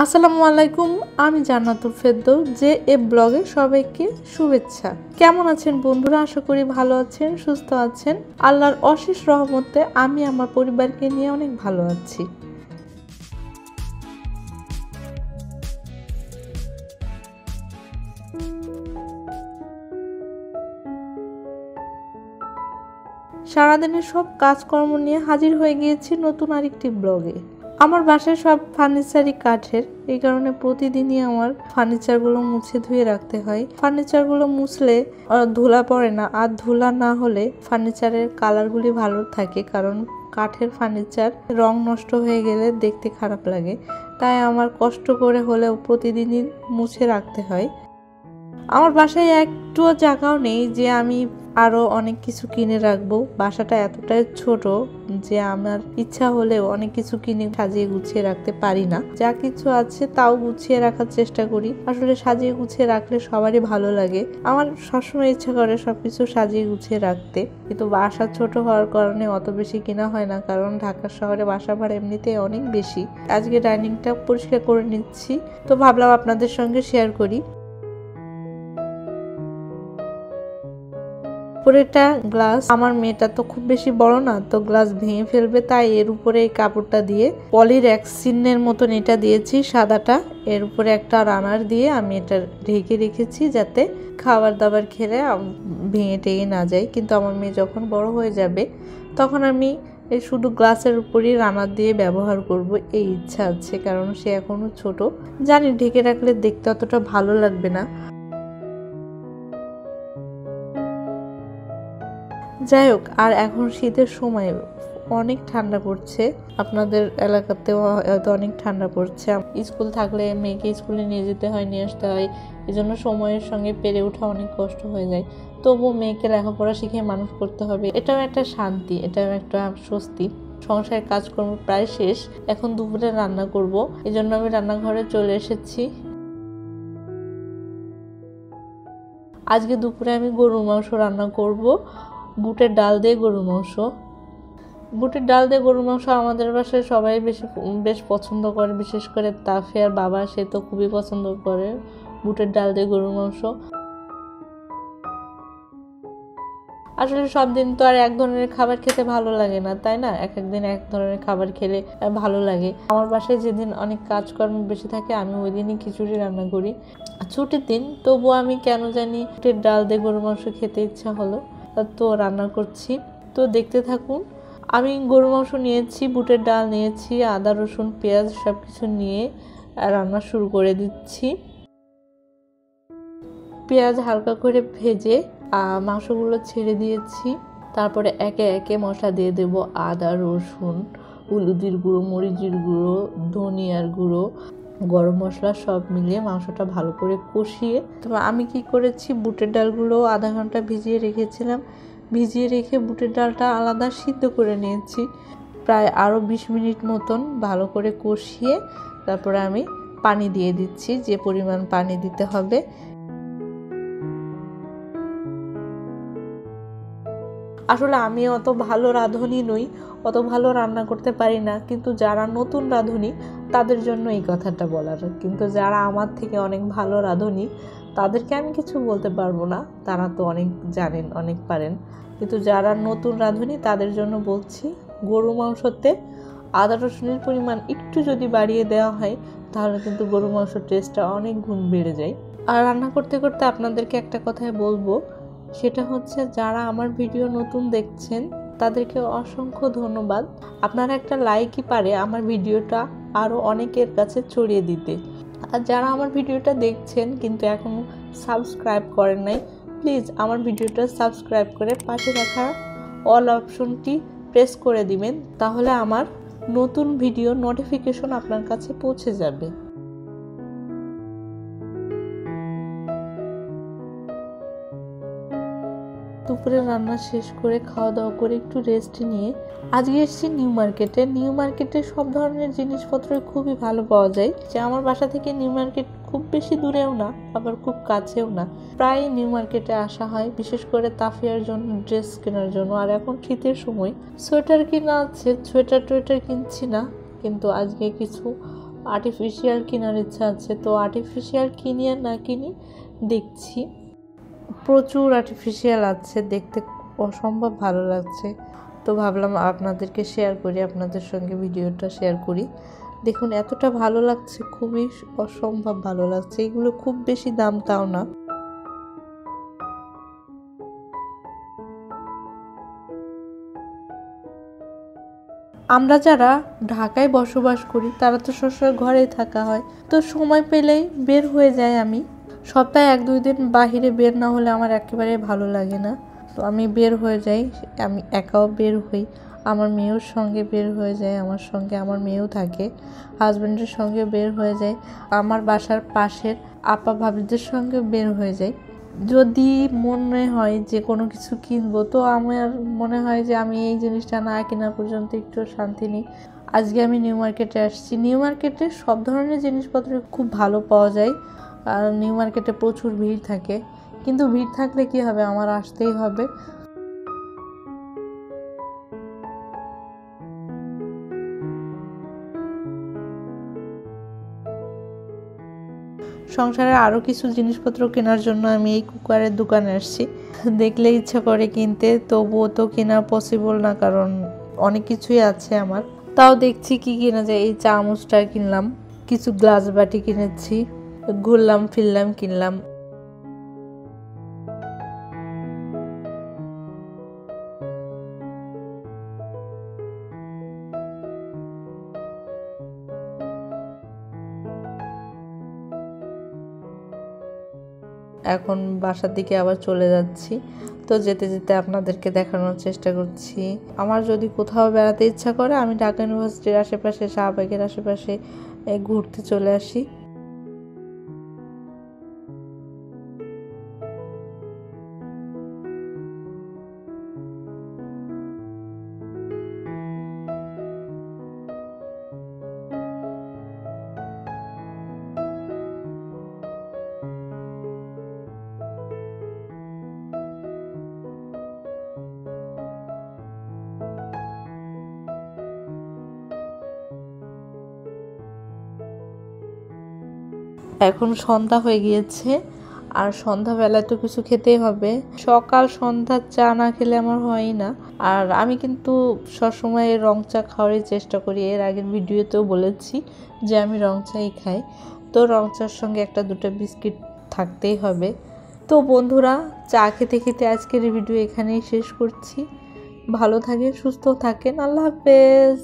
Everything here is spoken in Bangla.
আসসালামু আলাইকুম, আমি জান্নাতুল ফেরদৌস যে এ ব্লগে সবাইকে শুভেচ্ছা। কেমন আছেন বন্ধুরা? আশা করি ভালো আছেন, সুস্থ আছেন। আল্লাহর অশেষ রহমতে আমি আমার পরিবারকে নিয়ে অনেক ভালো আছি। সারাদিনের সব কাজকর্ম নিয়ে হাজির হয়ে গিয়েছি নতুন আরেকটি ব্লগে। আমার বাসায় সব ফার্নিচারই কাঠের, এই কারণে প্রতিদিনই আমার ফার্নিচারগুলো মুছে ধুয়ে রাখতে হয়। ফার্নিচারগুলো মুছলে ধুলা পড়ে না, আর ধুলা না হলে ফার্নিচারের কালারগুলি ভালো থাকে, কারণ কাঠের ফার্নিচার রং নষ্ট হয়ে গেলে দেখতে খারাপ লাগে। তাই আমার কষ্ট করে হলেও প্রতিদিনই মুছে রাখতে হয়। আমার বাসায় একটুও জায়গাও নেই যে আমি আরো অনেক কিছু কিনে রাখবো। বাসাটা এতটাই ছোট যে আমার ইচ্ছা হলেও অনেক কিছু কিনে সাজিয়ে গুছিয়ে রাখতে পারি না। যা কিছু আছে তাও গুছিয়ে রাখার চেষ্টা করি। আসলে সাজিয়ে গুছিয়ে রাখলে সবারই ভালো লাগে। আমার সবসময় ইচ্ছা করে সবকিছু সাজিয়ে গুছিয়ে রাখতে, কিন্তু বাসা ছোট হওয়ার কারণে অত বেশি কেনা হয় না, কারণ ঢাকা শহরে বাসা ভাড়া এমনিতেই অনেক বেশি। আজকে ডাইনিংটা পরিষ্কার করে নিচ্ছি, তো ভাবলাম আপনাদের সঙ্গে শেয়ার করি। উপরেটা গ্লাস, আমার মেয়েটা তো খুব বেশি বড় না, তো গ্লাস ভেঙে ফেলবে, তাই এর উপরে এই কাপড়টা দিয়ে পলিরক্সিনের মতন এটা দিয়েছি সাদাটা, এর উপরে একটা রানার দিয়ে আমি এটা ঢেকে রেখেছি যাতে খাবার দাবার খেলে ভেঙে টেঙে না যায়। কিন্তু আমার মেয়ে যখন বড় হয়ে যাবে তখন আমি এই শুধু গ্লাসের উপরই রানার দিয়ে ব্যবহার করব, এই ইচ্ছা আছে, কারণ সে এখনো ছোট। জানি ঢেকে রাখলে দেখতে অতটা ভালো লাগবে না। যাই হোক, আর এখন শীতের সময় অনেক ঠান্ডা পড়ছে, আপনাদের এলাকাতেও হয়তো অনেক ঠান্ডা পড়ছে। স্কুল থাকলে মেয়েকে স্কুলে নিয়ে যেতে হয়, নিয়ে আসতে হয়, এই জন্য সময়ের সঙ্গে পেরে ওঠা অনেক কষ্ট হয়ে যায়। তবুও মেয়েকে লেখাপড়া শিখে মানুষ করতে হবে, এটাও একটা শান্তি, এটাও একটা স্বস্তি। সংসারের কাজকর্ম প্রায় শেষ, এখন দুপুরে রান্না করব, এই জন্য আমি রান্নাঘরে চলে এসেছি। আজকে দুপুরে আমি গরুর মাংস রান্না করব, বুটের ডাল দিয়ে গরুর মাংস। বুটের ডাল দিয়ে গরুর মাংস আমাদের বাসায় সবাই বেশ পছন্দ করে, বিশেষ করে তাফিয়ার বাবা, সে তো খুবই পছন্দ করে বুটের ডাল দিয়ে গরুর মাংস। আসলে সব দিন তো আর এক ধরনের খাবার খেতে ভালো লাগে না, তাই না? এক একদিন এক ধরনের খাবার খেলে ভালো লাগে। আমার বাসায় যেদিন অনেক কাজকর্ম বেশি থাকে আমি ওই দিনই খিচুড়ি রান্না করি, ছুটির দিন। তবুও আমি কেন জানি বুটের ডাল দিয়ে গরুর মাংস খেতে ইচ্ছা হলো, তো রান্না করছি। তো দেখতে থাকুন। আমি গরুর মাংস নিয়েছি, বুটের ডাল নিয়েছি, আদা রসুন পেঁয়াজ সব কিছু নিয়ে রান্না শুরু করে দিচ্ছি। পেঁয়াজ হালকা করে ভেজে মাংসগুলো ছেড়ে দিয়েছি। তারপরে একে একে মশলা দিয়ে দেব, আদা রসুন, হলুদের গুঁড়ো, মরিচের গুঁড়ো, ধনিয়ার গুঁড়ো, গরম মশলা সব মিলিয়ে মাংসটা ভালো করে কষিয়ে, তবে আমি কি করেছি, বুটের ডালগুলো আধা ঘন্টা ভিজিয়ে রেখেছিলাম, ভিজিয়ে রেখে বুটের ডালটা আলাদা সিদ্ধ করে নিয়েছি। প্রায় আরও 20 মিনিট মতন ভালো করে কষিয়ে তারপরে আমি পানি দিয়ে দিচ্ছি, যে পরিমাণ পানি দিতে হবে। আসলে আমি অত ভালো রাঁধুনি নই, অত ভালো রান্না করতে পারি না, কিন্তু যারা নতুন রাঁধুনি তাদের জন্য এই কথাটা বলার। কিন্তু যারা আমার থেকে অনেক ভালো রাঁধুনি তাদেরকে আমি কিছু বলতে পারবো না, তারা তো অনেক জানেন, অনেক পারেন। কিন্তু যারা নতুন রাঁধুনি তাদের জন্য বলছি, গরু মাংসতে আদা রসুনের পরিমাণ একটু যদি বাড়িয়ে দেওয়া হয় তাহলে কিন্তু গরু মাংসের টেস্টটা অনেক গুণ বেড়ে যায়। আর রান্না করতে করতে আপনাদেরকে একটা কথাই বলবো, সেটা হচ্ছে যারা আমার ভিডিও নতুন দেখছেন তাদেরকে অসংখ্য ধন্যবাদ। আপনারা একটা লাইকই পারে আমার ভিডিওটা আরও অনেকের কাছে ছড়িয়ে দিতে। আর যারা আমার ভিডিওটা দেখছেন কিন্তু এখনও সাবস্ক্রাইব করেন নাই, প্লিজ আমার ভিডিওটা সাবস্ক্রাইব করে পাশে রাখা অল অপশনটি প্রেস করে দিবেন, তাহলে আমার নতুন ভিডিও নোটিফিকেশন আপনার কাছে পৌঁছে যাবে। দুপুরে রান্না শেষ করে খাওয়া দাওয়া করে একটু রেস্ট নিয়ে আজকে এসেছি নিউ মার্কেটে। নিউ মার্কেটে সব ধরনের জিনিসপত্র খুবই ভালো পাওয়া যায়, যে আমার বাসা থেকে নিউ মার্কেট খুব বেশি দূরেও না, আবার খুব কাছেও না। প্রায় নিউ মার্কেটে আসা হয়, বিশেষ করে তাফিয়ার জন্য ড্রেস কেনার জন্য। আর এখন শীতের সময় সোয়েটার কিনা আছে, সোয়েটার টোয়েটার কিনছি না, কিন্তু আজকে কিছু আর্টিফিশিয়াল কেনার ইচ্ছা আছে, তো আর্টিফিশিয়াল কিনি আর না কিনি দেখছি। প্রচুর আর্টিফিশিয়াল আছে, দেখতে অসম্ভব ভালো লাগছে, তো ভাবলাম আপনাদেরকে শেয়ার করি, আপনাদের সঙ্গে ভিডিওটা শেয়ার করি। দেখুন এতটা ভালো লাগছে, খুবই অসম্ভব ভালো লাগছে। এগুলো খুব বেশি দাম তাও না। আমরা যারা ঢাকায় বসবাস করি তারা তো সবসময় ঘরেই থাকা হয়, তো সময় পেলেই বের হয়ে যাই। আমি সপ্তাহে 1-2 দিন বাহিরে বের না হলে আমার একেবারে ভালো লাগে না, তো আমি বের হয়ে যাই। আমি একাও বের হই, আমার মেয়ের সঙ্গে বের হয়ে যায়, আমার সঙ্গে আমার মেয়েও থাকে, হাজব্যান্ডের সঙ্গে বের হয়ে যায়, আমার বাসার পাশের আপা ভাবিদের সঙ্গে বের হয়ে যায়। যদি মনে হয় যে কোনো কিছু কিনবো, তো আমার মনে হয় যে আমি এই জিনিসটা না কেনা পর্যন্ত একটু শান্তি নেই। আজকে আমি নিউ মার্কেটে আসছি। নিউ মার্কেটে সব ধরনের জিনিসপত্র খুব ভালো পাওয়া যায়, আর নিউ মার্কেটে প্রচুর ভিড় থাকে, কিন্তু ভিড় থাকলে কি হবে, আমার আসতেই হবে। সংসারে আরও কিছু জিনিসপত্র কেনার জন্য আমি এই কুকারের দোকানে আসছি। দেখলে ইচ্ছা করে কিনতে, তবুও তো কেনা পসিবল না, কারণ অনেক কিছুই আছে আমার। তাও দেখছি কি কেনা যায়। এই চামচটা কিনলাম, কিছু গ্লাস বাটি কিনেছি, ঘুরলাম ফিরলাম কিনলাম। এখন বাসার দিকে আবার চলে যাচ্ছি, তো যেতে যেতে আপনাদেরকে দেখানোর চেষ্টা করছি। আমার যদি কোথাও বেড়াতে ইচ্ছা করে, আমি ঢাকা ইউনিভার্সিটির আশেপাশে, শাহবাগের আশেপাশে ঘুরতে চলে আসি। এখন সন্ধ্যা হয়ে গিয়েছে, আর সন্ধ্যাবেলায় তো কিছু খেতেই হবে। সকাল সন্ধ্যা চা না খেলে আমার হয়ই না। আর আমি কিন্তু সবসময় রং চা খাওয়ারই চেষ্টা করি, এর আগের ভিডিওতেও বলেছি যে আমি রং চাই খাই, তো রং চার সঙ্গে 1-2টা বিস্কিট থাকতেই হবে। তো বন্ধুরা, চা খেতে খেতে আজকের ভিডিও এখানেই শেষ করছি। ভালো থাকেন, সুস্থ থাকেন, আল্লাহ হাফেজ।